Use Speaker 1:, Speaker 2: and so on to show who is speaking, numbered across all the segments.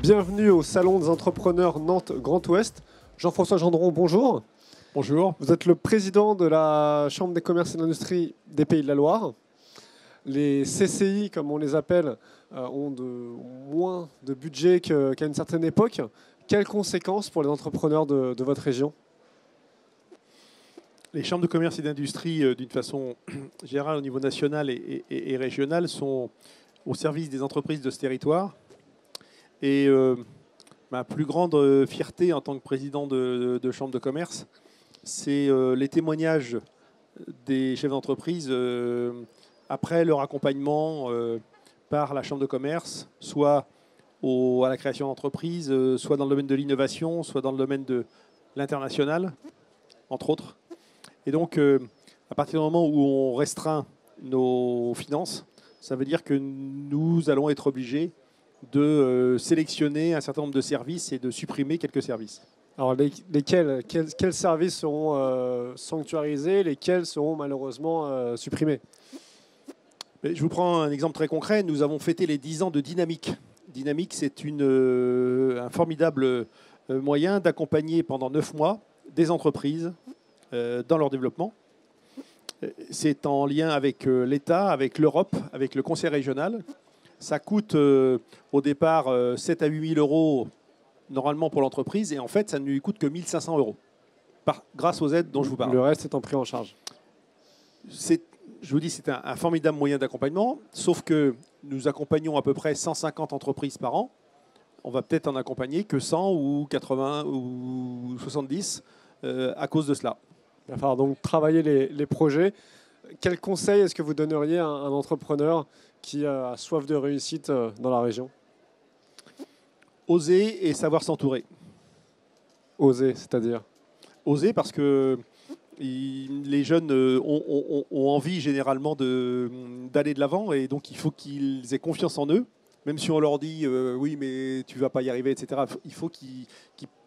Speaker 1: Bienvenue au Salon des entrepreneurs Nantes Grand Ouest. Jean-François Gendron, bonjour.
Speaker 2: Bonjour.
Speaker 1: Vous êtes le président de la Chambre des commerces et d'industrie des Pays de la Loire. Les CCI, comme on les appelle, ont moins de budget qu'à une certaine époque. Quelles conséquences pour les entrepreneurs de votre région ?
Speaker 2: Les chambres de commerce et d'industrie, d'une façon générale au niveau national et régional, sont au service des entreprises de ce territoire. Et ma plus grande fierté en tant que président de chambre de commerce, c'est les témoignages des chefs d'entreprise après leur accompagnement par la chambre de commerce, soit à la création d'entreprises, soit dans le domaine de l'innovation, soit dans le domaine de l'international, entre autres. Et donc, à partir du moment où on restreint nos finances, ça veut dire que nous allons être obligés de sélectionner un certain nombre de services et de supprimer quelques services.
Speaker 1: Alors, quels services seront sanctuarisés, lesquels seront malheureusement supprimés ?
Speaker 2: Je vous prends un exemple très concret. Nous avons fêté les 10 ans de Dynamique. Dynamique, c'est un formidable moyen d'accompagner pendant 9 mois des entreprises dans leur développement. C'est en lien avec l'État, avec l'Europe, avec le Conseil régional. Ça coûte au départ 7 à 8 000 euros normalement pour l'entreprise, et en fait, ça ne lui coûte que 1 500 euros grâce aux aides dont je vous parle.
Speaker 1: Le reste étant pris en charge.
Speaker 2: Je vous dis, c'est un formidable moyen d'accompagnement, sauf que nous accompagnons à peu près 150 entreprises par an. On va peut-être en accompagner que 100 ou 80 ou 70 à cause de cela.
Speaker 1: Il va falloir donc travailler les projets. Quel conseil est-ce que vous donneriez à un entrepreneur qui a soif de réussite dans la région ?
Speaker 2: Oser et savoir s'entourer.
Speaker 1: Oser, c'est-à-dire ?
Speaker 2: Oser parce que les jeunes ont envie généralement d'aller de l'avant, et donc il faut qu'ils aient confiance en eux, même si on leur dit oui mais tu ne vas pas y arriver, etc. Il faut qu'ils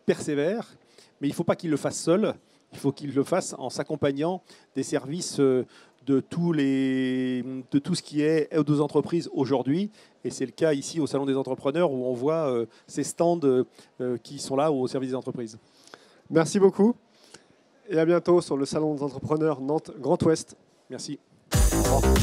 Speaker 2: persévèrent, mais il ne faut pas qu'ils le fassent seuls, il faut qu'ils le fassent en s'accompagnant des services de tout ce qui est aide aux entreprises aujourd'hui. Et c'est le cas ici au Salon des entrepreneurs où on voit ces stands qui sont là au service des entreprises.
Speaker 1: Merci beaucoup et à bientôt sur le Salon des entrepreneurs Nantes Grand Ouest.
Speaker 2: Merci.
Speaker 1: Au revoir.